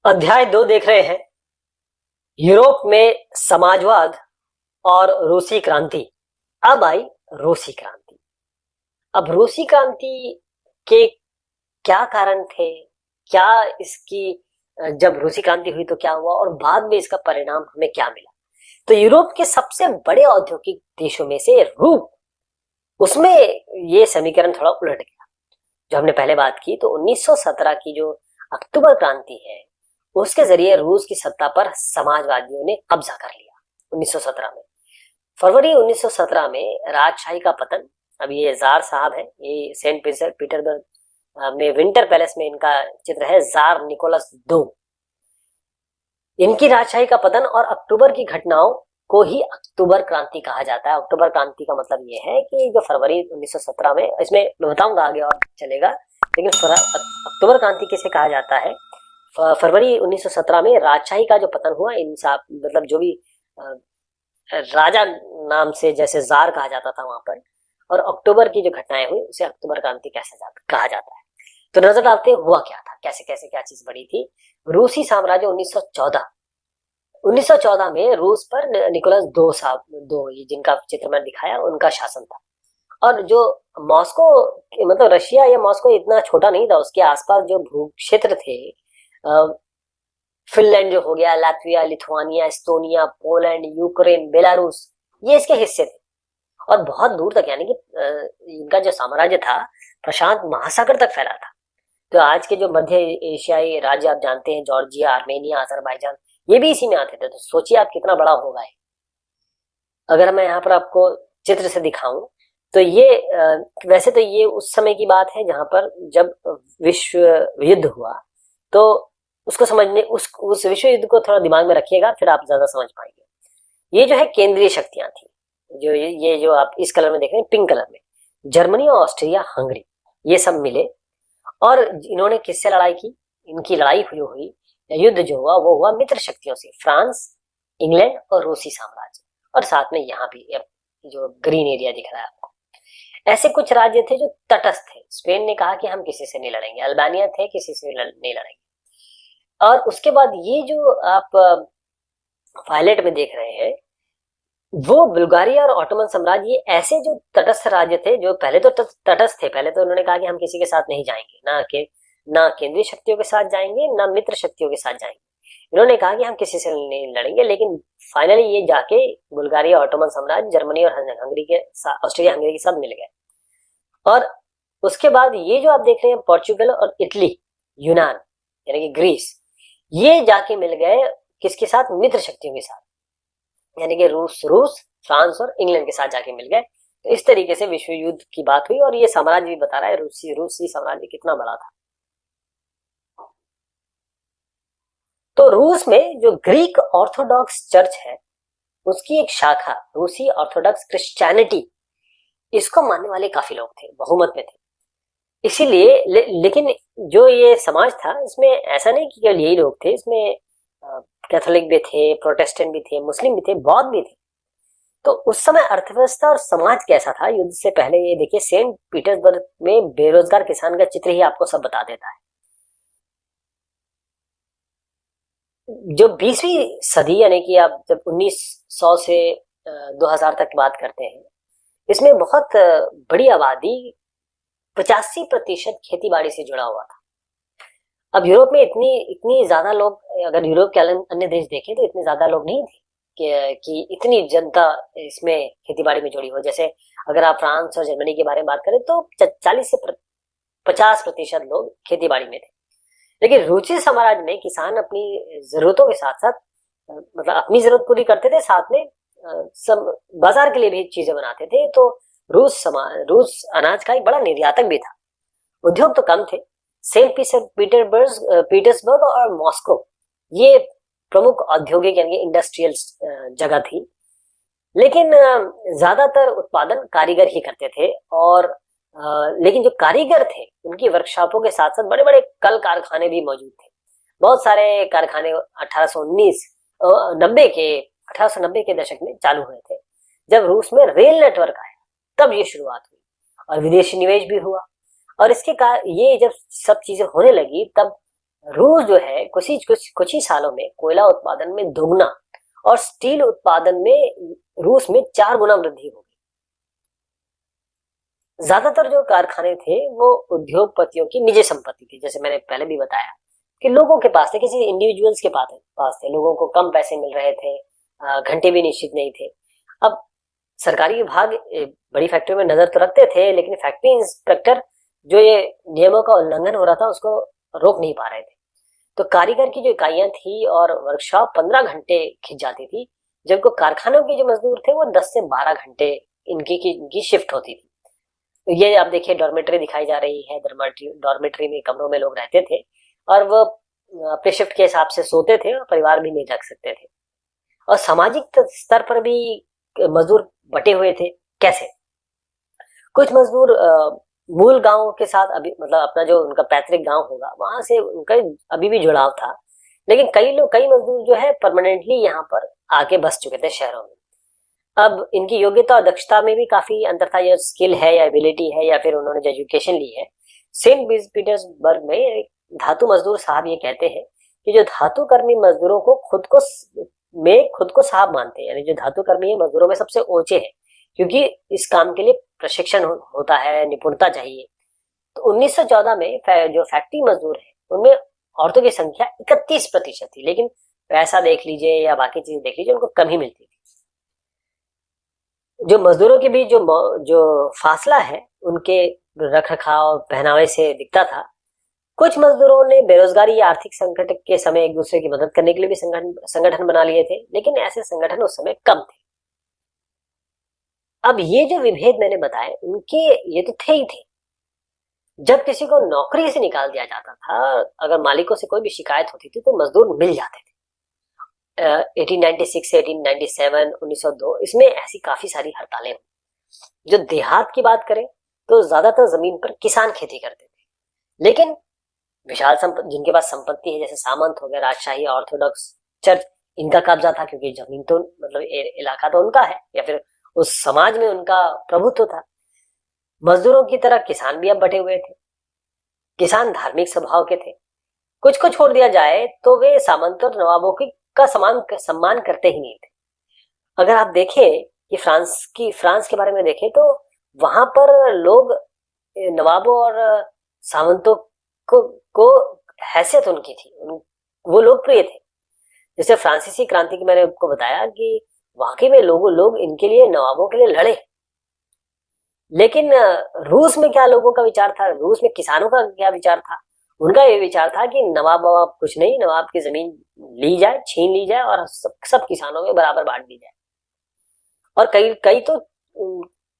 अध्याय 2 देख रहे हैं। यूरोप में समाजवाद और रूसी क्रांति। अब आई रूसी क्रांति। अब रूसी क्रांति के क्या कारण थे, क्या इसकी जब रूसी क्रांति हुई तो क्या हुआ और बाद में इसका परिणाम हमें क्या मिला। तो यूरोप के सबसे बड़े औद्योगिक देशों में से रूस, उसमें ये समीकरण थोड़ा उलट गया। जो हमने पहले बात की तो 1917 की जो अक्टूबर क्रांति है उसके जरिए रूस की सत्ता पर समाजवादियों ने कब्जा कर लिया 1917 में। फरवरी 1917 में राजशाही का पतन। अब ये जार साहब है, ये सेंट पीटर्सबर्ग में विंटर पैलेस में इनका चित्र है, जार निकोलस दो। इनकी राजशाही का पतन और अक्टूबर की घटनाओं को ही अक्टूबर क्रांति कहा जाता है। अक्टूबर क्रांति का मतलब ये है कि जो फरवरी 1917 में, इसमें मैं बताऊंगा आगे और चलेगा, लेकिन अक्टूबर क्रांति किसे कहा जाता है। फरवरी 1917 में राजशाही का जो पतन हुआ, इंसाफ मतलब जो भी राजा नाम से जैसे जार कहा जाता था वहां पर, और अक्टूबर की जो घटनाएं हुई उसे अक्टूबर क्रांति कहा जाता है। तो नजर डालते हुआ क्या था, कैसे कैसे क्या चीज बड़ी थी। रूसी साम्राज्य 1914 में रूस पर निकोलस दो साहब, दो ये जिनका चित्र मैं दिखाया, उनका शासन था। और जो मॉस्को, मतलब रशिया या मॉस्को इतना छोटा नहीं था, उसके आसपास जो भू क्षेत्र थे, फिनलैंड जो हो गया, Latvia, Lithuania, Estonia, Poland, Ukraine, Belarus, ये इसके हिस्से थे। और बहुत दूर तक, यानी कि इनका जो साम्राज्य था प्रशांत महासागर तक फैला था। तो आज के जो मध्य एशियाई राज्य आप जानते हैं, जॉर्जिया, आर्मेनिया, अजरबैजान, ये भी इसी में आते थे। तो सोचिए आप कितना बड़ा होगा ये। अगर मैं यहाँ पर आपको चित्र से दिखाऊं तो ये वैसे तो ये उस समय की बात है जहां पर जब विश्व युद्ध हुआ। तो उसको समझने, उस विश्व युद्ध को थोड़ा दिमाग में रखिएगा, फिर आप ज्यादा समझ पाएंगे। ये जो है केंद्रीय शक्तियां थी, जो ये जो आप इस कलर में देख रहे हैं, पिंक कलर में, जर्मनी, ऑस्ट्रिया, हंगरी, ये सब मिले। और इन्होंने किससे लड़ाई की? इनकी लड़ाई हुई युद्ध जो हुआ वो हुआ मित्र शक्तियों से, फ्रांस, इंग्लैंड और रूसी साम्राज्य। और साथ में यहाँ भी जो ग्रीन एरिया दिख रहा है आपको, ऐसे कुछ राज्य थे जो तटस्थ थे। स्पेन ने कहा कि हम किसी से नहीं लड़ेंगे, अल्बानिया थे किसी से नहीं लड़ेंगे। और उसके बाद ये जो आप वायलेट में देख रहे हैं, वो बुल्गारिया और ऑटोमन साम्राज्य, ये ऐसे जो तटस्थ राज्य थे, जो पहले तो तटस्थ थे। पहले तो उन्होंने कहा कि हम किसी के साथ नहीं जाएंगे, ना केंद्रीय शक्तियों के साथ जाएंगे, ना मित्र शक्तियों के साथ जाएंगे। इन्होंने कहा कि हम किसी से नहीं लड़ेंगे, लेकिन फाइनली ये जाके बुल्गारिया, ऑटोमन साम्राज्य, जर्मनी और हंगरी के साथ, ऑस्ट्रिया हंगरी के साथ मिल गए। और उसके बाद ये जो आप देख रहे हैं, पोर्चुगल और इटली, यूनान यानी कि ग्रीस, ये जाके मिल गए किसके साथ? मित्र शक्तियों के साथ, यानी कि रूस, फ्रांस और इंग्लैंड के साथ जाके मिल गए। तो इस तरीके से विश्व युद्ध की बात हुई। और ये साम्राज्य भी बता रहा है रूसी साम्राज्य कितना बड़ा था। तो रूस में जो ग्रीक ऑर्थोडॉक्स चर्च है, उसकी एक शाखा रूसी ऑर्थोडॉक्स क्रिश्चियनिटी, इसको मानने वाले काफी लोग थे, बहुमत में थे। इसीलिए लेकिन जो ये समाज था, इसमें ऐसा नहीं कि केवल यही लोग थे, इसमें कैथोलिक भी थे, प्रोटेस्टेंट भी थे, मुस्लिम भी थे, बौद्ध भी थे। तो उस समय अर्थव्यवस्था और समाज कैसा था युद्ध से पहले, ये देखिए, सेंट पीटर्सबर्ग में बेरोजगार किसान का चित्र ही आपको सब बता देता है। जो 20वीं सदी, यानी कि आप जब 1900 से 2000 तक बात करते हैं, इसमें बहुत बड़ी आबादी, 85% खेती बाड़ी से जुड़ा हुआ था। अब यूरोप में इतनी ज्यादा लोग, अगर यूरोप के अन्य देश देखें तो इतने ज्यादा लोग नहीं थे कि इतनी जनता इसमें खेतीबाड़ी में जुड़ी हो। जैसे अगर आप फ्रांस और जर्मनी के बारे में बात करें तो 40 से 50% लोग खेतीबाड़ी में थे। लेकिन रूसी साम्राज्य में किसान अपनी जरूरतों के साथ साथ, मतलब अपनी जरूरत पूरी करते थे, साथ में सब बाजार के लिए भी चीजें बनाते थे। तो रूस अनाज का एक बड़ा निर्यातक भी था। उद्योग तो कम थे। सेंट पीटर्सबर्ग और मॉस्को, ये प्रमुख औद्योगिक यानी इंडस्ट्रियल जगह थी। लेकिन ज्यादातर उत्पादन कारीगर ही करते थे। और लेकिन जो कारीगर थे उनकी वर्कशॉपों के साथ साथ बड़े बड़े कल कारखाने भी मौजूद थे। बहुत सारे कारखाने 1890 के दशक में चालू हुए थे, जब रूस में रेल नेटवर्क आया, तब ये शुरुआत हुई। और विदेशी निवेश भी हुआ। और इसके कारण ये जब सब चीजें होने लगी, तब रूस जो है कुछ ही सालों में कोयला उत्पादन में दोगुना और स्टील उत्पादन में रूस में 4 गुना वृद्धि हो गई। ज्यादातर जो कारखाने थे वो उद्योगपतियों की निजी संपत्ति थी, जैसे मैंने पहले भी बताया कि लोगों के पास थे, किसी इंडिविजुअल्स के पास थे। लोगों को कम पैसे मिल रहे थे, घंटे भी निश्चित नहीं थे। अब सरकारी विभाग बड़ी फैक्ट्री में नजर तो रखते थे, लेकिन फैक्ट्री इंस्पेक्टर जो ये नियमों का उल्लंघन हो रहा था उसको रोक नहीं पा रहे थे। तो कारीगर की जो इकाइयां थी और वर्कशॉप 15 घंटे खिंच जाती थी, जबकि कारखानों के जो मजदूर थे वो 10 से 12 घंटे इनकी शिफ्ट होती थी। तो ये आप देखिए डॉर्मेट्री दिखाई जा रही है। डॉर्मेट्री में कमरों में लोग रहते थे और वो अपने शिफ्ट के हिसाब से सोते थे और परिवार भी नहीं रख सकते थे। और सामाजिक स्तर पर भी मजदूर बटे हुए थे। कैसे? कुछ मजदूर मूल गांव के साथ अभी मतलब अपना जो उनका पैतृक गांव होगा वहां से उनका अभी भी जुड़ाव था, लेकिन कई मजदूर जो है परमानेंटली यहाँ पर आके बस चुके थे शहरों में। अब इनकी योग्यता और दक्षता में भी काफी अंतर था, या स्किल है या एबिलिटी है या फिर उन्होंने जो एजुकेशन ली है। सेंट पीटर्सबर्ग में धातु मजदूर साहब ये कहते हैं कि जो धातु कर्मी मजदूरों को खुद को साहब मानते हैं, यानी जो धातु कर्मी है मजदूरों में सबसे ऊंचे हैं, क्योंकि इस काम के लिए प्रशिक्षण होता है, निपुणता चाहिए। तो 1914 में जो फैक्ट्री मजदूर है उनमें औरतों की संख्या 31% थी, लेकिन पैसा देख लीजिए या बाकी चीजें देख लीजिए उनको कम ही मिलती थी। जो मजदूरों के बीच जो फासला है उनके रख रखाव पहनावे से दिखता था। कुछ मजदूरों ने बेरोजगारी या आर्थिक संकट के समय एक दूसरे की मदद करने के लिए भी संगठन बना लिए थे, लेकिन ऐसे संगठन उस समय कम थे। अब ये जो विभेद मैंने बताए उनके ये तो थे ही थे। जब किसी को नौकरी से निकाल दिया जाता था, अगर मालिकों से कोई भी शिकायत होती थी तो मजदूर मिल जाते थे। 1896, 1897, 1902 इसमें ऐसी काफी सारी हड़तालें हुई। जो देहात की बात करें तो ज्यादातर जमीन पर किसान खेती करते थे, लेकिन विशाल जिनके पास संपत्ति है जैसे सामंत हो गए, राजशाही, ऑर्थोडॉक्स चर्च, इनका कब्जा था, क्योंकि जमीन तो मतलब इलाका तो उनका है या फिर उस समाज में उनका प्रभुत्व था। मजदूरों की तरह किसान भी अब बटे हुए थे। किसान धार्मिक स्वभाव के थे। कुछ को छोड़ दिया जाए तो वे सामंत और नवाबों का सम्मान करते ही नहीं थे। अगर आप देखें कि फ्रांस के बारे में देखें तो वहां पर लोग नवाबों और सामंतों को हैसियत उनकी थी, वो लोकप्रिय थे। जैसे फ्रांसीसी क्रांति की मैंने आपको बताया कि वाकई में लोग इनके लिए, नवाबों के लिए लड़े। लेकिन रूस में क्या लोगों का विचार था, रूस में किसानों का क्या विचार था? उनका ये विचार था कि नवाब कुछ नहीं, नवाब की जमीन ली जाए, छीन ली जाए और सब किसानों में बराबर बांट दी जाए। और कई तो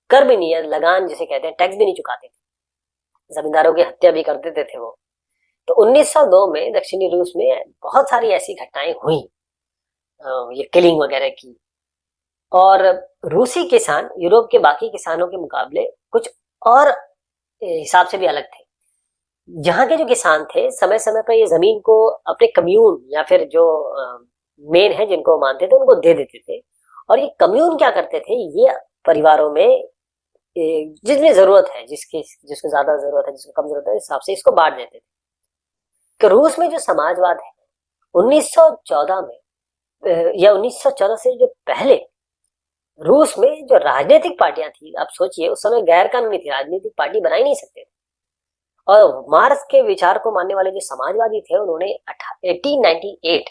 कर भी नहीं है, लगान जिसे कहते हैं, टैक्स भी नहीं चुकाते थे, जमींदारों की हत्या भी कर देते थे वो। तो 1902 में दक्षिणी रूस में बहुत सारी ऐसी घटनाएं हुई, ये किलिंग वगैरह की। और रूसी किसान यूरोप के बाकी किसानों के मुकाबले कुछ और हिसाब से भी अलग थे। यहाँ के जो किसान थे समय समय पर ये जमीन को अपने कम्यून या फिर जो मेन है जिनको मानते थे उनको दे देते थे। और ये कम्यून क्या करते थे, ये परिवारों में जिसमें जरूरत है, जिसको ज्यादा जरूरत है, जिसको कम जरूरत है, इस हिसाब से इसको बांट देते थे। तो रूस में जो समाजवाद है 1914 में या 1914 से जो पहले रूस में जो राजनीतिक पार्टियां थी, आप सोचिए उस समय गैर कानूनी थी, राजनीतिक पार्टी बना ही नहीं सकते थे। और मार्क्स के विचार को मानने वाले जो समाजवादी थे उन्होंने 1898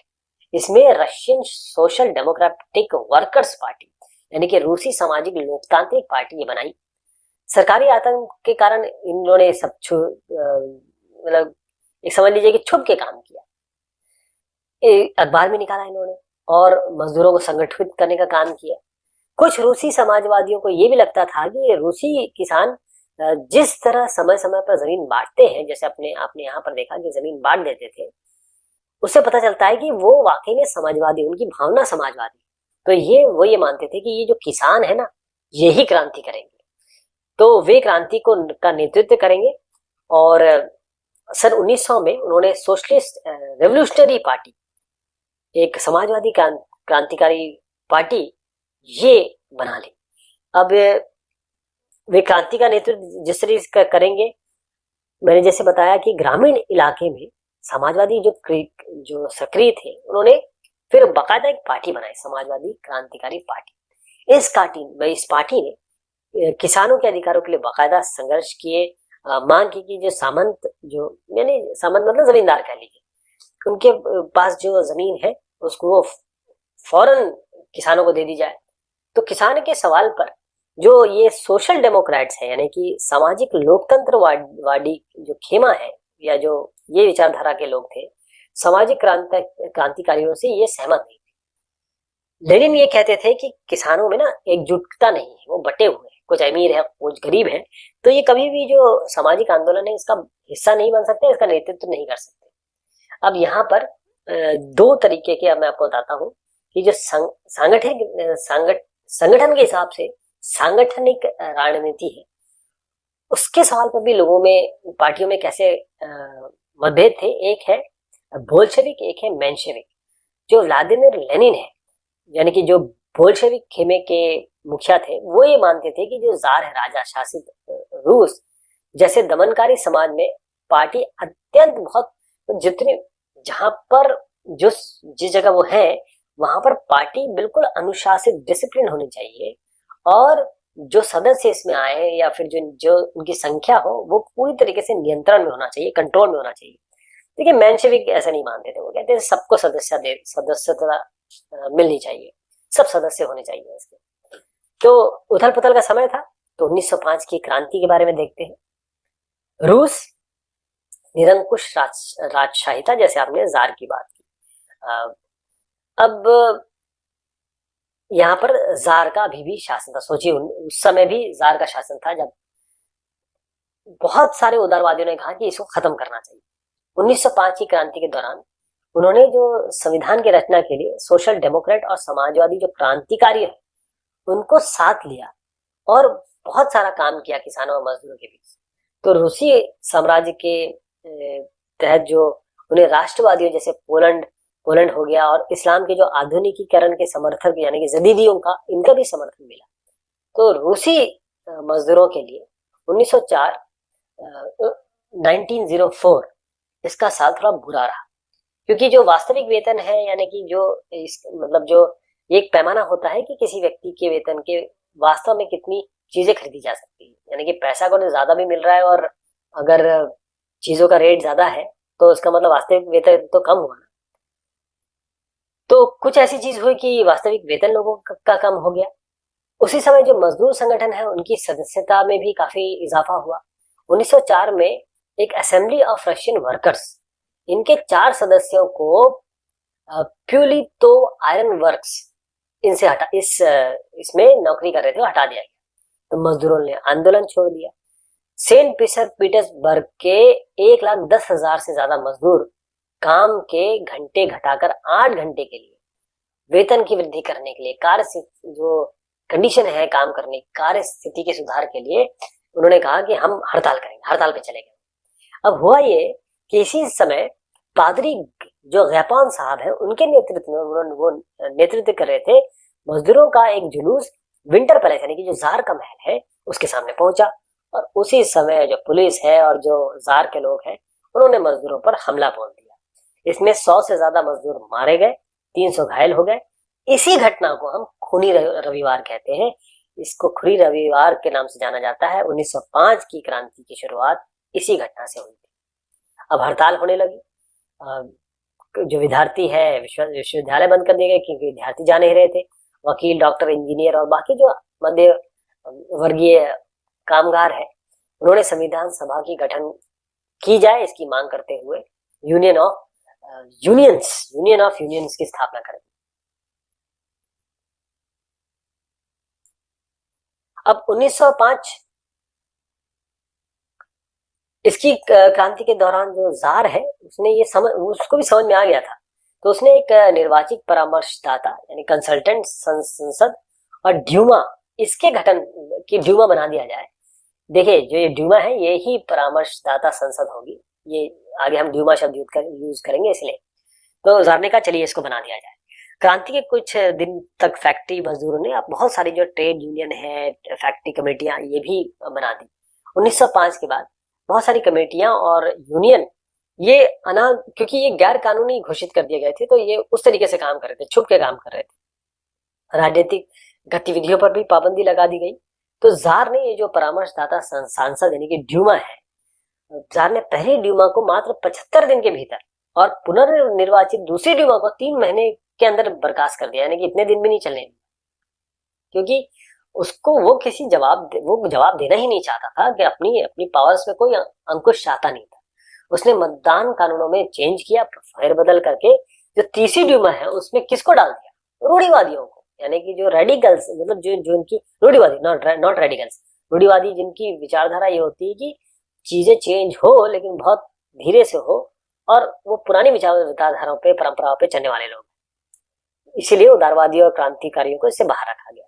इसमें Russian social democratic workers party यानी कि रूसी सामाजिक लोकतांत्रिक पार्टी ये बनाई। सरकारी आतंक के कारण इन्होंने सब मतलब एक समझ लीजिए कि छुप के काम किया। अखबार में निकाला इन्होंने और मजदूरों को संगठित करने का काम किया। कुछ रूसी समाजवादियों को ये भी लगता था कि रूसी किसान जिस तरह समय समय पर जमीन बांटते हैं, जैसे आपने यहाँ पर देखा कि जमीन बांट देते थे, उससे पता चलता है कि वो वाकई में समाजवादी, उनकी भावना समाजवादी। तो ये मानते थे कि ये जो किसान है ना, यही क्रांति करेंगे, तो वे क्रांति का नेतृत्व करेंगे। और सन 1900 में उन्होंने सोशलिस्ट रेवोल्यूशनरी पार्टी, एक समाजवादी क्रांतिकारी पार्टी ये बना ली। अब वे क्रांति का नेतृत्व जिस तरह करेंगे, मैंने जैसे बताया कि ग्रामीण इलाके में समाजवादी जो सक्रिय थे, उन्होंने फिर बाकायदा एक पार्टी बनाई, समाजवादी क्रांतिकारी पार्टी। इस पार्टी ने किसानों के अधिकारों के लिए बाकायदा संघर्ष किए, मांग की कि जो सामंत, जो यानी सामंत मतलब जमींदार कह लीजिए, उनके पास जो जमीन है उसको वो फौरन किसानों को दे दी जाए। तो किसान के सवाल पर जो ये सोशल डेमोक्रेट्स है, यानी कि सामाजिक लोकतंत्रवादी जो खेमा है, या जो ये विचारधारा के लोग थे, सामाजिक क्रांतिकारियों से ये सहमत नहीं थे। लेनिन ये कहते थे कि किसानों में ना एकजुटता नहीं है, वो बटे हुए हैं, कुछ अमीर है कुछ गरीब है, तो ये कभी भी जो सामाजिक आंदोलन है इसका हिस्सा नहीं बन सकते, इसका नेतृत्व नहीं कर सकते। अब यहाँ पर दो तरीके के, अब मैं आपको बताता हूँ कि जो संगठन के हिसाब से सांगठनिक रणनीति है, उसके सवाल पर भी लोगों में, पार्टियों में कैसे मतभेद थे। एक है बोल्शेविक, एक है मेंशेविक। जो व्लादिमीर लेनिन है, यानी कि जो बोल्शेविक खेमे के मुखिया थे, वो ये मानते थे कि जो जार है, राजा शासित रूस जैसे दमनकारी समाज में पार्टी अत्यंत बहुत, जितने जहां पर जिस जगह वो है वहां पर पार्टी बिल्कुल अनुशासित, डिसिप्लिन होनी चाहिए, और जो सदस्य इसमें आए या फिर जो उनकी संख्या हो वो पूरी तरीके से नियंत्रण में होना चाहिए, कंट्रोल में होना चाहिए। देखिए मेंशेविक ऐसा नहीं मानते थे, वो कहते थे सबको सदस्यता मिलनी चाहिए, सब सदस्य होने चाहिए इसके। तो उथल पुथल का समय था, तो 1905 की क्रांति के बारे में देखते हैं। रूस निरंकुश राजशाही था, जैसे आपने जार की बात की। अब यहाँ पर जार का अभी भी शासन था। सोचिए उस समय भी जार का शासन था, जब बहुत सारे उदारवादियों ने कहा कि इसको खत्म करना चाहिए। 1905 की क्रांति के दौरान उन्होंने जो संविधान की रचना के लिए सोशल डेमोक्रेट और समाजवादी जो क्रांतिकारी है उनको साथ लिया और बहुत सारा काम किया किसानों और मजदूरों के बीच। तो रूसी साम्राज्य के तहत जो उन्हें राष्ट्रवादियों जैसे पोलैंड हो गया, और इस्लाम के जो आधुनिकीकरण के समर्थक यानी कि जदीदियों का, इनका भी समर्थन मिला। तो रूसी मजदूरों के लिए 1904 इसका साल थोड़ा बुरा रहा, क्योंकि जो वास्तविक वेतन है, यानी कि मतलब जो एक पैमाना होता है कि किसी व्यक्ति के वेतन के वास्तव में कितनी चीजें खरीदी जा सकती है, यानी कि पैसा अगर ज्यादा भी मिल रहा है और अगर चीजों का रेट ज्यादा है तो उसका मतलब वास्तविक वेतन तो कम हुआ ना। तो कुछ ऐसी चीज हुई कि वास्तविक वेतन लोगों का कम हो गया। उसी समय जो मजदूर संगठन है उनकी सदस्यता में भी काफी इजाफा हुआ। 1904 में एक असेंबली ऑफ रशियन वर्कर्स, इनके 4 सदस्यों को प्यूलितो आयरन वर्क्स इनसे इसमें नौकरी कर रहे थे, हटा दिया गया। तो मजदूरों ने आंदोलन छोड़ दिया। सेंट पीटर्सबर्ग के 1,10,000 से ज्यादा मजदूर काम के घंटे घटाकर 8 घंटे के लिए, वेतन की वृद्धि करने के लिए, कार्य जो कंडीशन है काम करने, कार्य स्थिति के सुधार के लिए उन्होंने कहा कि हम हड़ताल करेंगे, हड़ताल पे चले गए। अब हुआ ये कि इसी समय पादरी जो गैपान साहब है उनके नेतृत्व में वो नेतृत्व कर रहे थे, मजदूरों का एक जुलूस विंटर पैलेस यानी कि जो जार का महल है उसके सामने पहुंचा, और उसी समय जो पुलिस है और जो जार के लोग हैं उन्होंने मजदूरों पर हमला बोल दिया। इसमें 100 से ज्यादा मजदूर मारे गए, 300 घायल हो गए। इसी घटना को हम खूनी रविवार कहते हैं। इसको खूनी रविवार के नाम से जाना जाता है। 1905 की क्रांति की शुरुआत इसी घटना से हुई थी। अब हड़ताल होने लगी। जो विद्यार्थी है विश्वविद्यालय बंद कर दिए गए क्योंकि विद्यार्थी जा नहीं रहे थे। वकील, डॉक्टर, इंजीनियर और बाकी जो मध्य वर्गीय कामगार है उन्होंने संविधान सभा की गठन की जाए इसकी मांग करते हुए यूनियन ऑफ यूनियंस की स्थापना करें। अब 1905 इसकी क्रांति के दौरान जो जार है उसको भी समझ में आ गया था, तो उसने एक निर्वाचित परामर्शदाता यानी कंसल्टेंट संसद और ड्यूमा, इसके गठन की ड्यूमा बना दिया जाए। देखिए जो ये ड्यूमा है ये ही परामर्शदाता संसद होगी, ये आगे हम ड्यूमा शब्द यूज करेंगे इसलिए। तो जार ने कहा चलिए इसको बना दिया जाए। क्रांति के कुछ दिन तक फैक्ट्री मजदूरों ने अब बहुत सारी जो ट्रेड यूनियन है, फैक्ट्री कमेटियां, ये भी बना दी। 1905 के बाद बहुत सारी कमेटियां और यूनियन ये अना क्योंकि ये गैर कानूनी घोषित कर दिए गए थे, तो ये उस तरीके से काम कर रहे थे, छुप के काम कर रहे थे। राजनीतिक गतिविधियों पर भी पाबंदी लगा दी गई। तो जार ने ये जो परामर्शदाता सांसद यानी कि ड्यूमा है, जार ने पहली ड्यूमा को मात्र 75 दिन के भीतर और पुनर्निर्वाचित दूसरी ड्यूमा को 3 महीने के अंदर बर्खास्त कर दिया, यानी कि इतने दिन भी नहीं चलने, क्योंकि उसको वो जवाब देना ही नहीं चाहता था कि अपनी अपनी पावर्स में कोई अंकुश चाहता नहीं था। उसने मतदान कानूनों में चेंज किया, फेरबदल करके जो तीसरी ड्यूमा है उसमें किसको डाल दिया, रूढ़िवादियों को, यानी कि जो रेडिकल्स, मतलब जो इनकी रूढ़िवादी, नॉट रेडिकल्स, रूढ़िवादी जिनकी विचारधारा ये होती है कि चीजें चेंज हो लेकिन बहुत धीरे से हो, और वो पुरानी विचारधाराओं पे, परंपराओं पे चलने वाले लोग, इसीलिए उदारवादियों और क्रांतिकारियों को इससे बाहर रखा गया।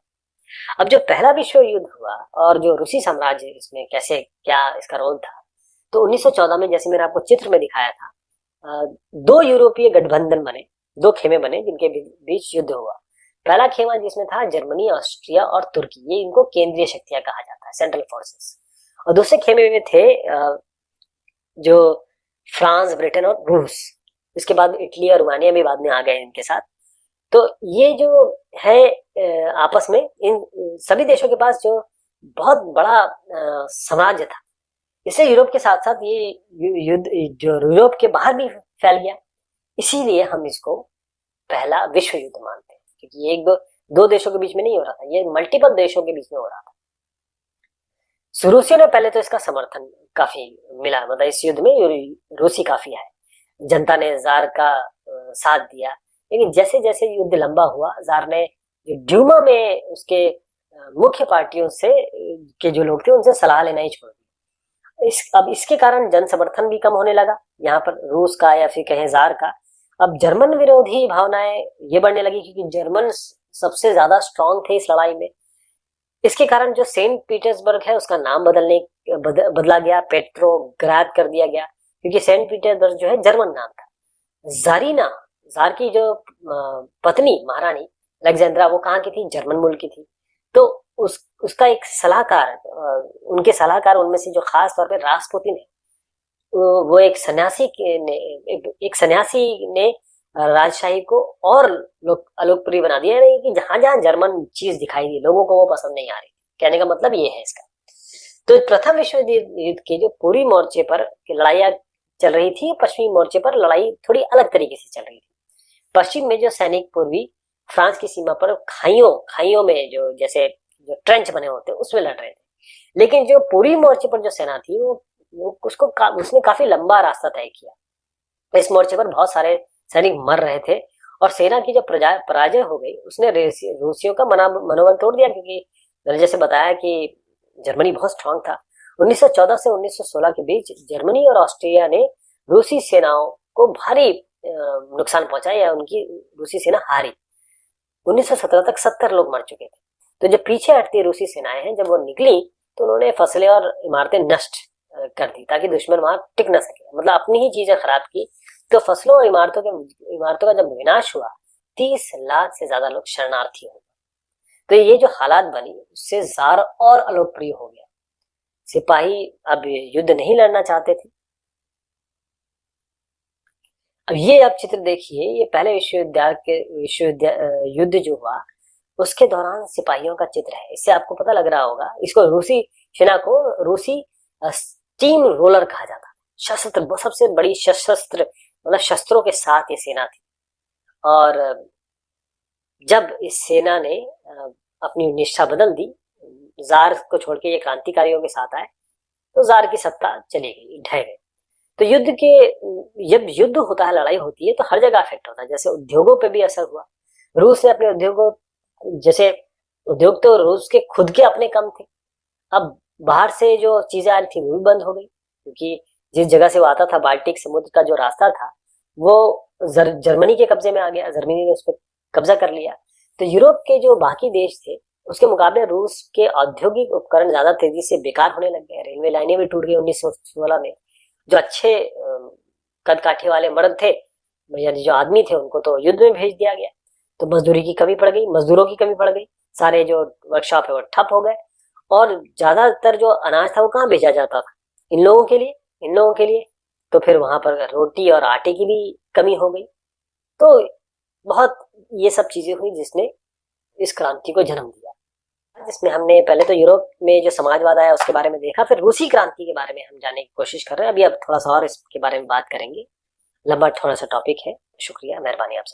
अब जो पहला विश्व युद्ध हुआ और जो रूसी साम्राज्य इसमें कैसे क्या इसका रोल था, तो 1914 में जैसे मैंने आपको चित्र में दिखाया था, 2 यूरोपीय गठबंधन बने, 2 खेमे बने जिनके बीच युद्ध हुआ। पहला खेमा जिसमें था जर्मनी, ऑस्ट्रिया और तुर्की, ये इनको केंद्रीय शक्तियां कहा जाता है, सेंट्रल फोर्सेस। और दूसरे खेमे में थे जो फ्रांस, ब्रिटेन और रूस। इसके बाद इटली और रोमानिया भी बाद में आ गए इनके साथ। तो ये जो है आपस में इन सभी देशों के पास जो बहुत बड़ा साम्राज्य था, इससे यूरोप के साथ साथ ये युद्ध जो यूरोप के बाहर भी फैल गया। इसीलिए हम इसको पहला विश्व युद्ध मानते हैं, क्योंकि ये दो देशों के बीच में नहीं हो रहा था, ये मल्टीपल देशों के बीच में हो रहा था। रूसियों ने पहले तो इसका समर्थन काफी मिला, मतलब इस युद्ध में रूसी काफी है, जनता ने जार का साथ दिया। लेकिन जैसे जैसे युद्ध लंबा हुआ, जार ने जो ड्यूमा में उसके मुख्य पार्टियों से के जो लोग थे उनसे सलाह लेना ही छोड़ दिया। अब इसके कारण जन समर्थन भी कम होने लगा यहाँ पर रूस का या फिर कहें जार का। अब जर्मन विरोधी भावनाएं ये बढ़ने लगी, क्योंकि जर्मन सबसे ज्यादा स्ट्रांग थे इस लड़ाई में। इसके कारण जो सेंट पीटर्सबर्ग है उसका नाम बदला गया, पेट्रोग्राद कर दिया गया, क्योंकि सेंट पीटर्सबर्ग जो है जर्मन नाम था। जारीना, जार की जो पत्नी महारानी अलेक्जेंड्रा, वो कहाँ की थी, जर्मन मुल्क की थी। तो उसका एक सलाहकार, उनके सलाहकार उनमें से जो खास तौर पे राष्ट्रपति ने, वो एक सन्यासी ने राजशाही को और अलोकप्रिय बना दिया, नहीं कि जहां जहां जर्मन चीज दिखाई दी लोगों को वो पसंद नहीं आ रही। कहने का मतलब ये है इसका। तो प्रथम विश्व युद्ध के जो पूर्वी मोर्चे पर लड़ाइयां चल रही थी, पश्चिमी मोर्चे पर लड़ाई थोड़ी अलग तरीके से चल रही थी। पश्चिम में जो सैनिक पूर्वी फ्रांस की सीमा पर खाइयों में जो जैसे जो ट्रेंच बने होते उसमें लड़ रहे थे, लेकिन जो पूर्वी मोर्चे पर जो सेना थी उसने काफी लंबा रास्ता तय किया। इस मोर्चे पर बहुत सारे सैनिक मर रहे थे और सेना की जब पराजय हो गई उसने रूसियों का मनोबल तोड़ दिया, क्योंकि मैंने जैसे बताया कि जर्मनी बहुत स्ट्रांग था। 1914 से 1916 के बीच जर्मनी और ऑस्ट्रिया ने रूसी सेनाओं को भारी नुकसान पहुंचाया, या उनकी रूसी सेना हारी। 1917 तक 70 लोग मर चुके थे। तो जब पीछे हटती रूसी सेनाएं हैं, जब वो निकली तो उन्होंने फसलें और इमारतें नष्ट कर दी ताकि दुश्मन वहां टिक न सके, मतलब अपनी ही चीजें खराब की। तो फसलों और इमारतों का जब विनाश हुआ, 30 लाख से ज्यादा लोग शरणार्थी हो गए। तो ये जो हालात बनी उससे जार और अलोकप्रिय हो गया। सिपाही अब युद्ध नहीं लड़ना चाहते थे। अब ये आप चित्र देखिए, ये पहले विश्व युद्ध जो हुआ उसके दौरान सिपाहियों का चित्र है। इससे आपको पता लग रहा होगा, इसको रूसी सेना को रूसी स्टीम रोलर कहा जाता है। सशस्त्र, सबसे बड़ी सशस्त्र, मतलब शस्त्रों के साथ ये सेना थी। और जब इस सेना ने अपनी निष्ठा बदल दी, जार को छोड़ के ये क्रांतिकारियों के साथ आए, तो जार की सत्ता चली गई, ढह गई। तो जब युद्ध होता है, लड़ाई होती है, तो हर जगह इफेक्ट होता है। जैसे उद्योगों पे भी असर हुआ। रूस ने अपने उद्योगों, जैसे उद्योग तो रूस के खुद के अपने कम थे, अब बाहर से जो चीजें आ रही थी वो भी बंद हो गई, क्योंकि जिस जगह से वो आता था, बाल्टिक समुद्र का जो रास्ता था, वो जर्मनी के कब्जे में आ गया। जर्मनी ने उस पर कब्जा कर लिया। तो यूरोप के जो बाकी देश थे उसके मुकाबले रूस के औद्योगिक उपकरण ज्यादा तेजी से बेकार होने लग गए। रेलवे लाइनें भी टूट गई 1916 में। जो अच्छे कद काठे वाले मर्द थे, यानी जो आदमी थे, उनको तो युद्ध में भेज दिया गया। तो मजदूरों की कमी पड़ गई, सारे जो वर्कशॉप है वो ठप हो गए। और ज्यादातर जो अनाज था वो कहाँ भेजा जाता था, इन लोगों के लिए। तो फिर वहां पर रोटी और आटे की भी कमी हो गई। तो बहुत ये सब चीजें हुई जिसने इस क्रांति को जन्म दिया, जिसमें हमने पहले तो यूरोप में जो समाजवाद आया उसके बारे में देखा, फिर रूसी क्रांति के बारे में हम जानने की कोशिश कर रहे हैं। अभी अब थोड़ा सा और इसके बारे में बात करेंगे, लंबा थोड़ा सा टॉपिक है। शुक्रिया, मेहरबानी आपसे।